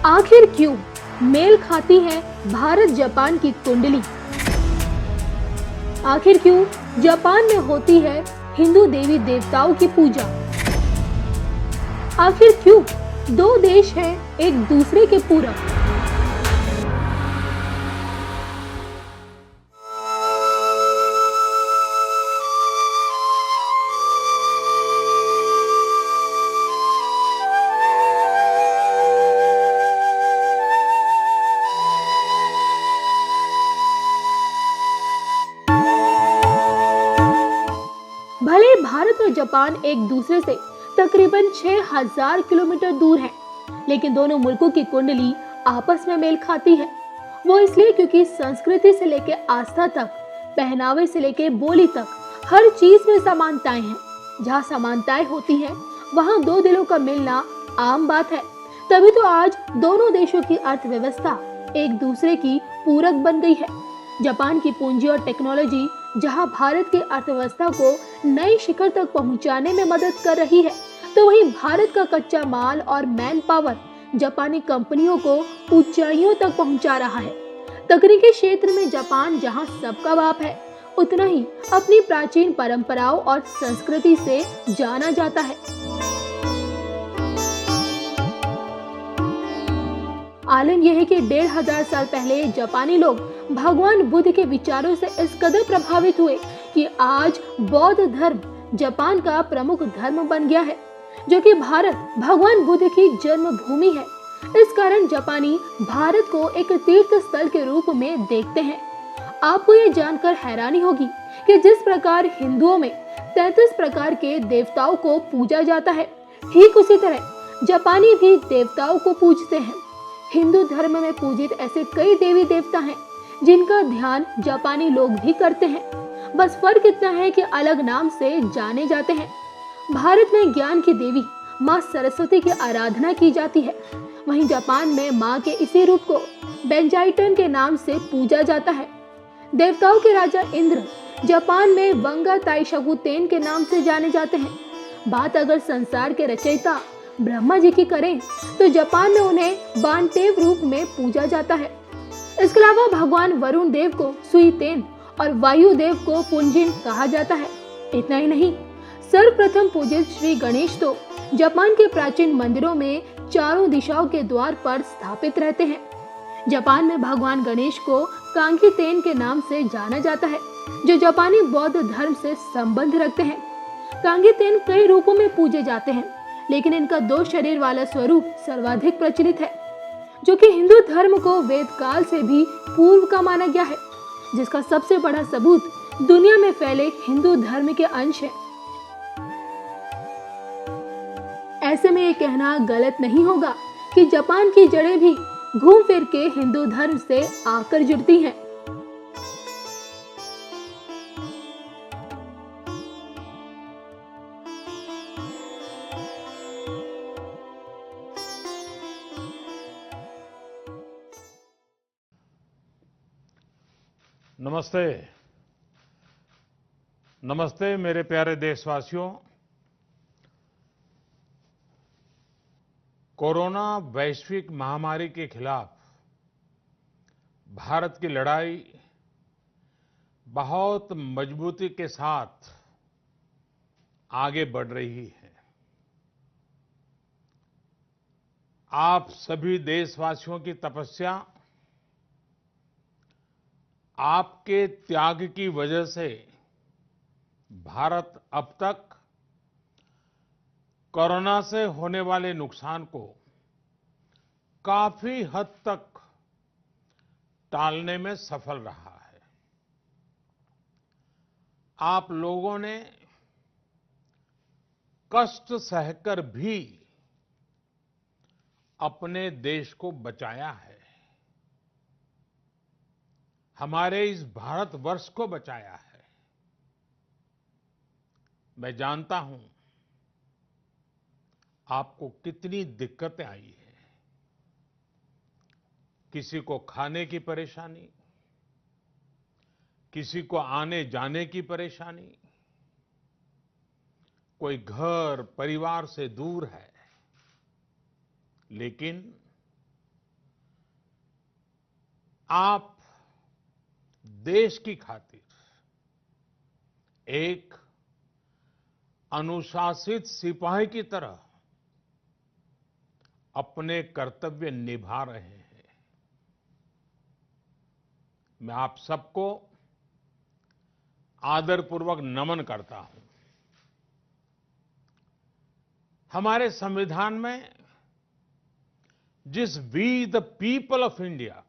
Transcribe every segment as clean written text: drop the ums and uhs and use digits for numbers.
आखिर क्यों मेल खाती है भारत जापान की कुंडली? आखिर क्यों जापान में होती है हिंदू देवी देवताओं की पूजा? आखिर क्यों दो देश हैं एक दूसरे के पूरक? भले भारत और जापान एक दूसरे से तकरीबन 6000 किलोमीटर दूर हैं, लेकिन दोनों मुल्कों की कुंडली आपस में मेल खाती है। वो इसलिए क्योंकि संस्कृति से लेकर आस्था तक, पहनावे से लेकर बोली तक, हर चीज में समानताएं हैं। जहाँ समानताएं होती हैं, वहाँ दो दिलों का मिलना आम बात है। तभी तो आज दोनों देशों की अर्थव्यवस्था एक दूसरे की पूरक बन गई है। जापान की पूंजी और टेक्नोलॉजी जहां भारत की अर्थव्यवस्था को नई शिखर तक पहुंचाने में मदद कर रही है, तो वहीं भारत का कच्चा माल और मैन पावर जापानी कंपनियों को ऊंचाइयों तक पहुंचा रहा है। तकनीकी क्षेत्र में जापान जहां सबका बाप है, उतना ही अपनी प्राचीन परंपराओं और संस्कृति से जाना जाता है। आलम यह है कि 1500 साल पहले जापानी लोग भगवान बुद्ध के विचारों से इस कदर प्रभावित हुए कि आज बौद्ध धर्म जापान का प्रमुख धर्म बन गया है, जो कि भारत भगवान बुद्ध की जन्मभूमि है। इस कारण जापानी भारत को एक तीर्थ स्थल के रूप में देखते हैं। आपको ये जानकर हैरानी होगी कि जिस प्रकार हिंदुओं में 33 प्रकार के देवताओं को पूजा जाता है, ठीक उसी तरह जापानी भी देवताओं को पूजते हैं। हिंदू धर्म में पूजित ऐसे कई देवी देवता हैं जिनका ध्यान जापानी लोग भी करते हैं। बस फर्क इतना है कि अलग नाम से जाने जाते हैं। भारत में ज्ञान की देवी माँ सरस्वती की आराधना की जाती है, वहीं जापान में माँ के इसी रूप को बेंजाइटन के नाम से पूजा जाता है। देवताओं के राजा इंद्र जापान में वंगा ताइशागुतेन के नाम से जाने जाते हैं। बात अगर संसार के रचयिता ब्रह्मा जी की करें, तो जापान में उन्हें बानटेव रूप में पूजा जाता है। इसके अलावा भगवान वरुण देव को सुईतेन और वायु देव को फुंजिन कहा जाता है। इतना ही नहीं, सर्वप्रथम पूजित श्री गणेश तो जापान के प्राचीन मंदिरों में चारों दिशाओं के द्वार पर स्थापित रहते हैं। जापान में भगवान गणेश को कांगीतेन के नाम से जाना जाता है, जो जापानी बौद्ध धर्म से संबंध रखते हैं। कांगीतेन कई रूपों में पूजे जाते हैं, लेकिन इनका 2 शरीर वाला स्वरूप सर्वाधिक प्रचलित है, जो कि हिंदू धर्म को वेद काल से भी पूर्व का माना गया है, जिसका सबसे बड़ा सबूत दुनिया में फैले हिंदू धर्म के अंश है। ऐसे में ये कहना गलत नहीं होगा कि जापान की जड़ें भी घूम फिर के हिंदू धर्म से आकर जुड़ती हैं। नमस्ते। नमस्ते मेरे प्यारे देशवासियों। कोरोना वैश्विक महामारी के खिलाफ भारत की लड़ाई बहुत मजबूती के साथ आगे बढ़ रही है। आप सभी देशवासियों की तपस्या, आपके त्याग की वजह से भारत अब तक कोरोना से होने वाले नुकसान को काफी हद तक टालने में सफल रहा है। आप लोगों ने कष्ट सहकर भी अपने देश को बचाया है, हमारे इस भारतवर्ष को बचाया है। मैं जानता हूं आपको कितनी दिक्कतें आई हैं। किसी को खाने की परेशानी, किसी को आने जाने की परेशानी, कोई घर परिवार से दूर है, लेकिन आप देश की खातिर एक अनुशासित सिपाही की तरह अपने कर्तव्य निभा रहे हैं। मैं आप सबको आदरपूर्वक नमन करता हूं। हमारे संविधान में जिस we the people of India,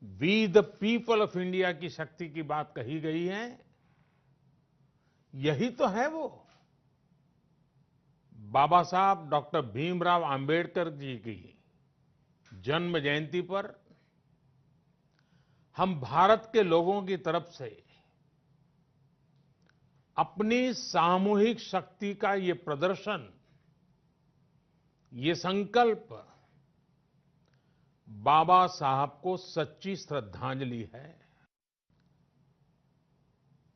we the people of India की शक्ति की बात कही गई है, यही तो है वो। बाबा साहब डॉक्टर भीमराव अंबेडकर जी की जन्म जयंती पर हम भारत के लोगों की तरफ से अपनी सामूहिक शक्ति का ये प्रदर्शन, ये संकल्प बाबा साहब को सच्ची श्रद्धांजलि है।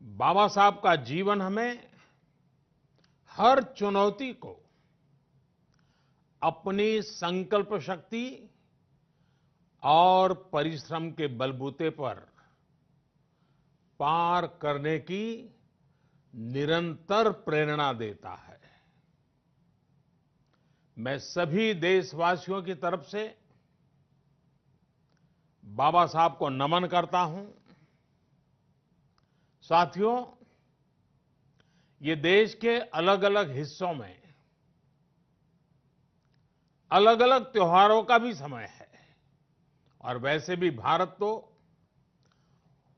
बाबा साहब का जीवन हमें हर चुनौती को अपनी संकल्प शक्ति और परिश्रम के बलबूते पर पार करने की निरंतर प्रेरणा देता है। मैं सभी देशवासियों की तरफ से बाबा साहब को नमन करता हूं। साथियों, ये देश के अलग अलग हिस्सों में अलग अलग त्योहारों का भी समय है और वैसे भी भारत तो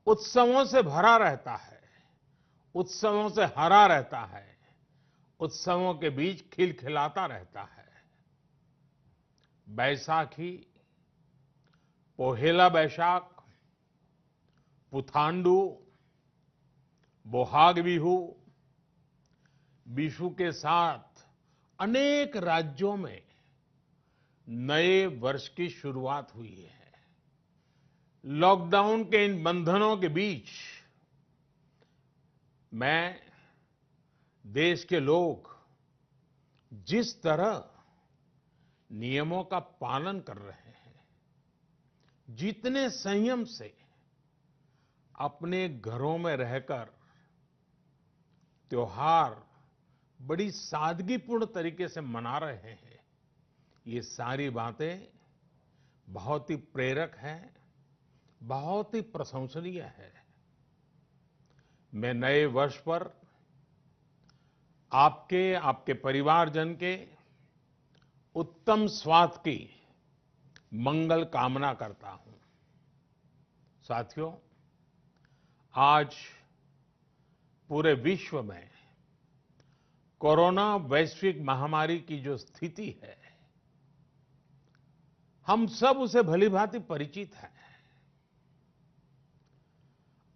उत्सवों से भरा रहता है, उत्सवों से हरा रहता है, उत्सवों के बीच खिलखिलाता रहता है। बैसाखी, पोहेला बैशाख, पुथांडू, बोहाग बिहू, बिशु के साथ अनेक राज्यों में नए वर्ष की शुरुआत हुई है। लॉकडाउन के इन बंधनों के बीच मैं देश के लोग जिस तरह नियमों का पालन कर रहे हैं, जितने संयम से अपने घरों में रहकर त्योहार बड़ी सादगीपूर्ण तरीके से मना रहे हैं, ये सारी बातें बहुत ही प्रेरक हैं, बहुत ही प्रशंसनीय है। मैं नए वर्ष पर आपके परिवारजन के उत्तम स्वास्थ्य की मंगल कामना करता हूं। साथियों, आज पूरे विश्व में कोरोना वैश्विक महामारी की जो स्थिति है, हम सब उसे भलीभांति परिचित हैं।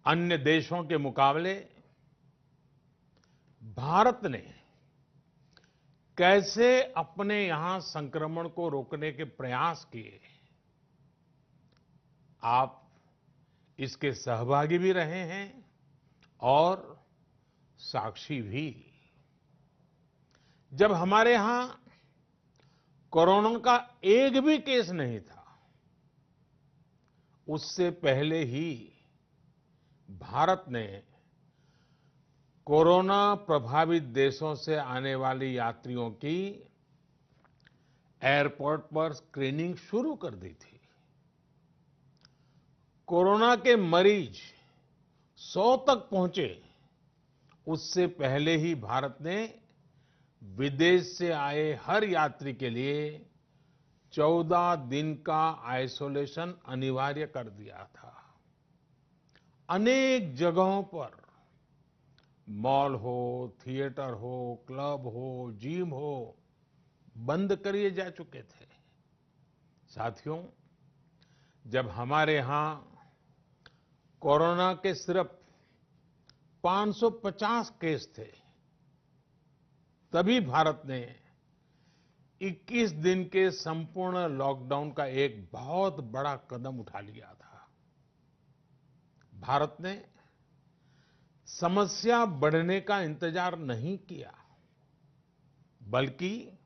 अन्य देशों के मुकाबले भारत ने कैसे अपने यहां संक्रमण को रोकने के प्रयास किए, आप इसके सहभागी भी रहे हैं और साक्षी भी। जब हमारे यहां कोरोना का एक भी केस नहीं था, उससे पहले ही भारत ने कोरोना प्रभावित देशों से आने वाली यात्रियों की एयरपोर्ट पर स्क्रीनिंग शुरू कर दी थी। कोरोना के मरीज 100 तक पहुंचे, उससे पहले ही भारत ने विदेश से आए हर यात्री के लिए 14 दिन का आइसोलेशन अनिवार्य कर दिया था। अनेक जगहों पर मॉल हो, थिएटर हो, क्लब हो, जिम हो, बंद किए जा चुके थे। साथियों, जब हमारे यहां कोरोना के सिर्फ 550 केस थे, तभी भारत ने 21 दिन के संपूर्ण लॉकडाउन का एक बहुत बड़ा कदम उठा लिया था। भारत ने समस्या बढ़ने का इंतजार नहीं किया, बल्कि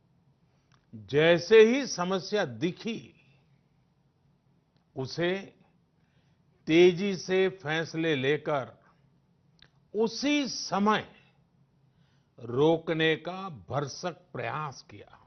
जैसे ही समस्या दिखी, उसे तेजी से फैसले लेकर उसी समय रोकने का भरसक प्रयास किया।